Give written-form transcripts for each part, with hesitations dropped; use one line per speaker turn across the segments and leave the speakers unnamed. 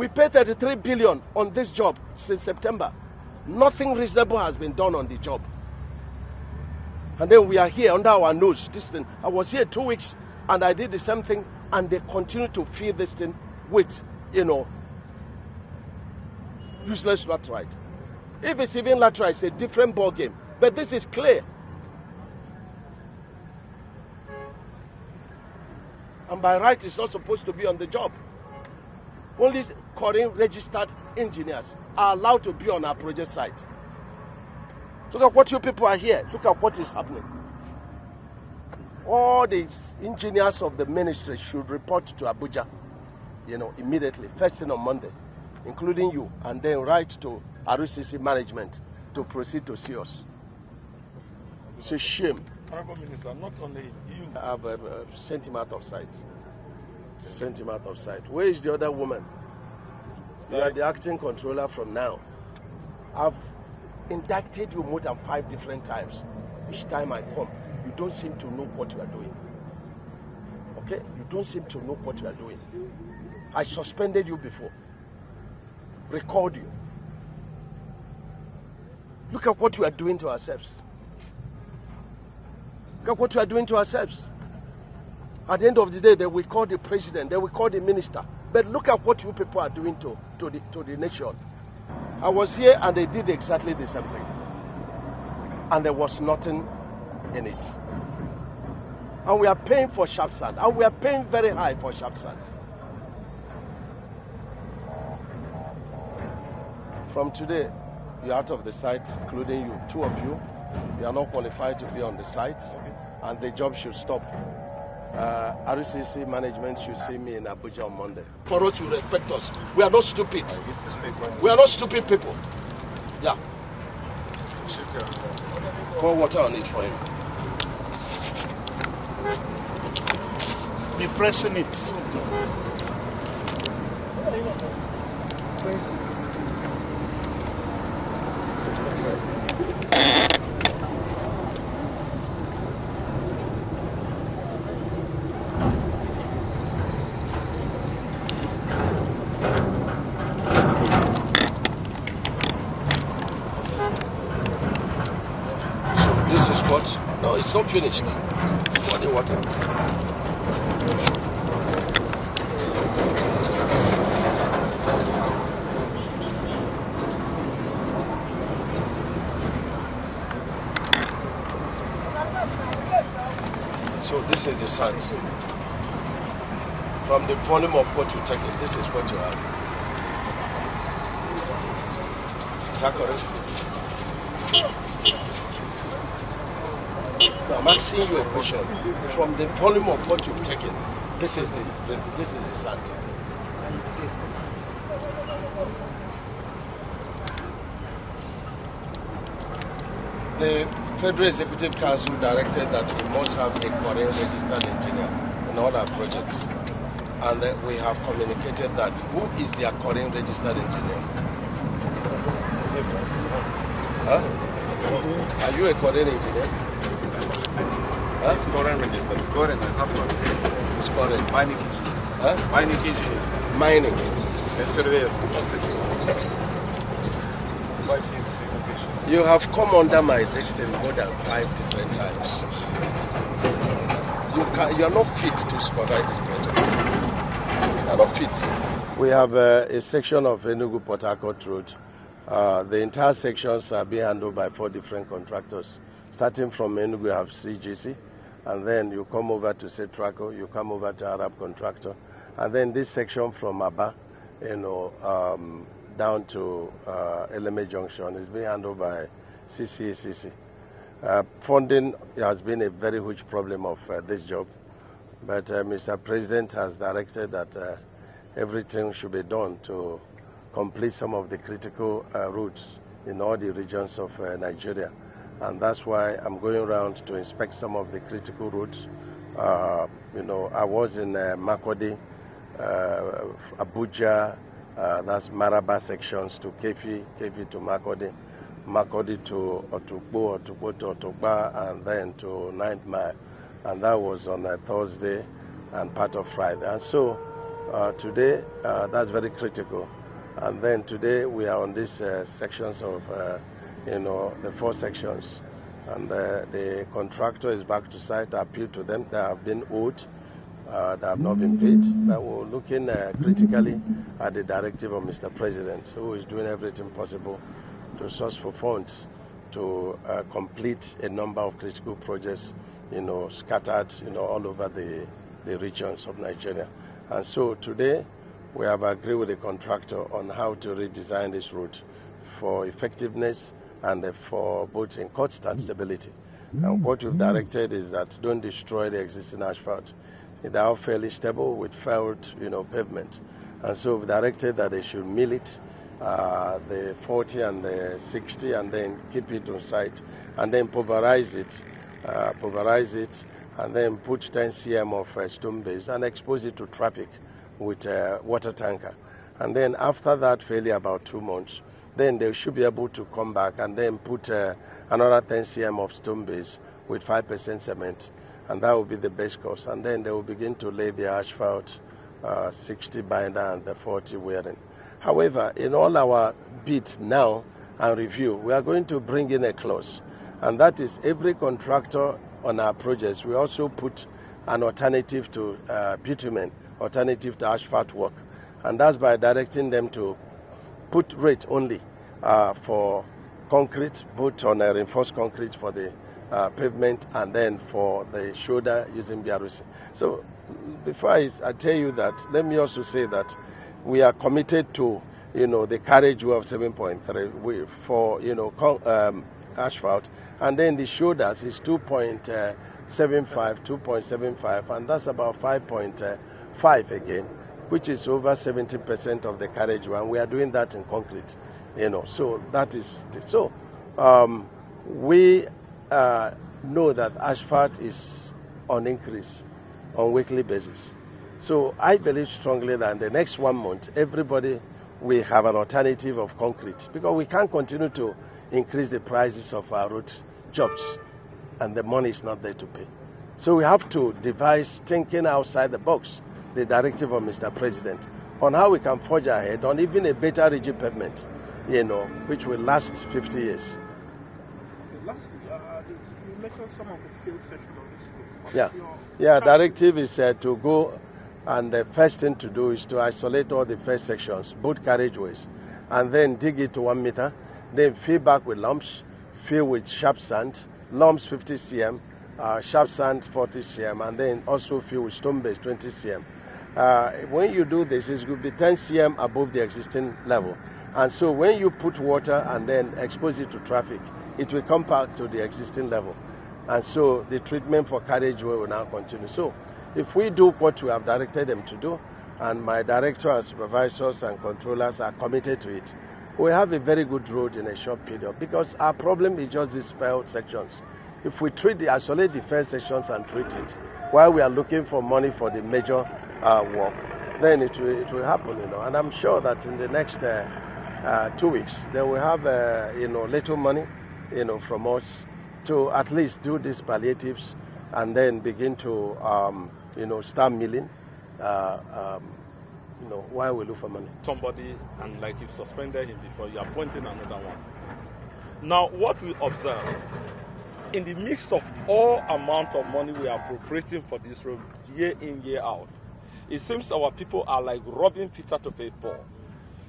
We paid 33 billion on this job since September. Nothing reasonable has been done on the job. And then we are here under our nose. This thing. I was here 2 weeks and I did the same thing, and they continue to feed this thing with, useless laterite. If it's even laterite, it's a different ball game. But this is clear. And by right, it's not supposed to be on the job. Only current registered engineers are allowed to be on our project site. Look at what you people are here. Look at what is happening. All the engineers of the ministry should report to Abuja, immediately, first thing on Monday, including you, and then write to RCC management to proceed to see us. It's a shame.
Honorable Minister, not only you.
I've sent him out of sight. Sent him out of sight. Where is the other woman? You are the acting controller from now. I've indicted you more than 5 different times. Each time I come, you don't seem to know what you are doing. Okay? You don't seem to know what you are doing. I suspended you before. Record you. Look at what you are doing to ourselves. Look at what we are doing to ourselves. At the end of the day, they will call the president, they will call the minister. But look at what you people are doing to the nation. I was here and they did exactly the same thing. And there was nothing in it. And we are paying for sharp sand. And we are paying very high for sharp sand. From today, you're out of the site, including you, 2 of you. You are not qualified to be on the site, and the job should stop. RCC management should see me in Abuja on Monday. For us to respect us, we are not stupid. We are not stupid people. Yeah. Pour water on it for him.
Be pressing it.
Press it.
No, it's not finished. What do you want? So this is the sand. From the volume of what you take, this is what you have. Is that correct? I'm asking you a question. From the volume of what you've taken, this is the sand. The Federal Executive Council directed that we must have a foreign registered engineer in all our projects, and we have communicated that. Who is their foreign registered engineer? Huh? Are you a foreign engineer?
Huh? It's current registered. It's current. I have one.
It's current.
Mining.
Huh?
Mining engineer.
Mining.
And surveyor. 5 years education.
You have come under my listing more than 5 different times. You are not fit to supervise this project. You are not fit. We have a section of Enugu Port Harcourt Road. The entire sections are being handled by 4 different contractors. Starting from Enugu, you have CGC, and then you come over to Setraco, you come over to Arab Contractor, and then this section from Aba, down to Eleme Junction is being handled by CCACC. Funding has been a very huge problem of this job, but Mr. President has directed that everything should be done to complete some of the critical routes in all the regions of Nigeria. And that's why I'm going around to inspect some of the critical routes. I was in Makurdi, Abuja, that's Maraba sections to Kefi to Makurdi, Makurdi to Otukbo, Otukbo to Otokba, and then to 9th Mile. And that was on a Thursday and part of Friday. And so Today, that's very critical. And then today we are on these sections of, the 4 sections. And the contractor is back to site. I appeal to them. They have been owed, that have not been paid. But we're looking critically at the directive of Mr. President, who is doing everything possible to source for funds to complete a number of critical projects, scattered, all over the regions of Nigeria. And so today, we have agreed with the contractor on how to redesign this route for effectiveness and for both in court stability. And what we've directed is that don't destroy the existing asphalt. They are fairly stable with felt, pavement. And so we've directed that they should mill it, the 40 and the 60, and then keep it on site, and then pulverize it, and then put 10 cm of stone base and expose it to traffic with a water tanker. And then after that failure, about 2 months, then they should be able to come back and then put another 10 cm of stone base with 5% cement, and that will be the base course. And then they will begin to lay the asphalt, 60 binder and the 40 wearing. However, in all our bids now and review, we are going to bring in a clause, and that is every contractor on our projects, we also put an alternative to bitumen, alternative to asphalt work, and that's by directing them to put rate only for concrete, both on reinforced concrete for the pavement and then for the shoulder using BRC. So before I tell you that, let me also say that we are committed to the carriageway of 7.3 for asphalt, and then the shoulders is 2.75, and that's about 5.5 again, which is over 70% of the carriageway, and we are doing that in concrete. So that is so. We know that asphalt is on increase on weekly basis. So I believe strongly that in the next 1 month, everybody will have an alternative of concrete, because we can't continue to increase the prices of our road jobs and the money is not there to pay. So we have to devise, thinking outside the box, the directive of Mr. President on how we can forge ahead on even a better rigid pavement, which will last 50 years.
Lastly, you mentioned some of the field section of this road.
Yeah, directive is to go, and the first thing to do is to isolate all the first sections, both carriageways, and then dig it to 1 meter, then fill back with lumps, fill with sharp sand, lumps 50 cm, sharp sand 40 cm, and then also fill with stone base 20 cm. When you do this, it will be 10 cm above the existing level. And so when you put water and then expose it to traffic, it will come back to the existing level. And so the treatment for carriageway will now continue. So if we do what we have directed them to do, and my director and supervisors and controllers are committed to it, we have a very good road in a short period, because our problem is just these failed sections. If we isolate the failed sections and treat it, while we are looking for money for the major work, then it will happen, And I'm sure that in the next 2 weeks, they will have, little money, from us to at least do these palliatives and then begin to, start milling, while we look for money.
Somebody, and like you've suspended him before, you're appointing another one. Now, what we observe, in the mix of all amount of money we are appropriating for this road year in, year out, it seems our people are like robbing Peter to pay Paul.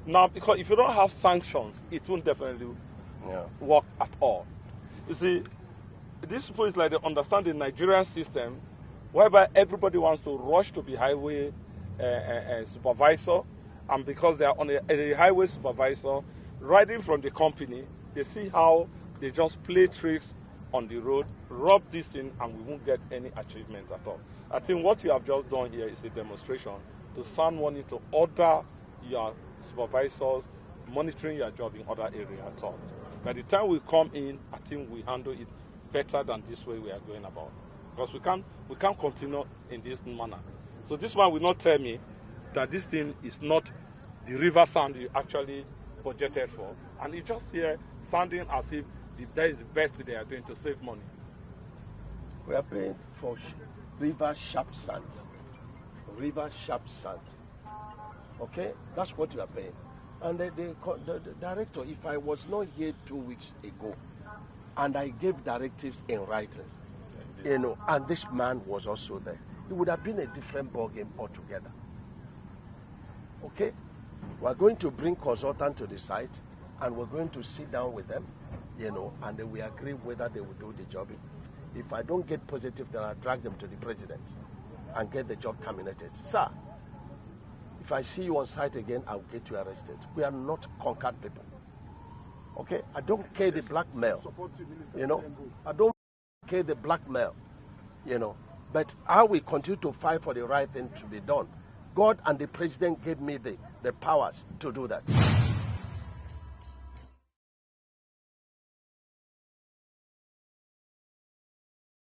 Now, because if you don't have sanctions, it won't definitely work at all. You see, these people is like they understand the Nigerian system, whereby everybody wants to rush to be highway supervisor, and because they are on a highway supervisor, riding from the company, they see how they just play tricks on the road, rob this thing, and we won't get any achievement at all. I think what you have just done here is a demonstration to sound warning to order your supervisors monitoring your job in other areas at all. By the time we come in, I think we handle it better than this way we are going about, because we can't continue in this manner. So this one will not tell me that this thing is not the river sound you actually budgeted for, and it's just here sounding as if that is the best they are doing to save money.
We are paying for river sharp sand. River sharp sand. Okay, that's what you are paying. And the director, if I was not here 2 weeks ago, and I gave directives in writings, and this man was also there, it would have been a different ballgame altogether. Okay, we're going to bring consultant to the site, and we're going to sit down with them, and then we agree whether they will do the job. If I don't get positive, then I'll drag them to the president and get the job terminated. Sir, if I see you on site again, I'll get you arrested. We are not conquered people. Okay? I don't care the blackmail. I don't care the blackmail. But I will continue to fight for the right thing to be done. God and the president gave me the powers to do that.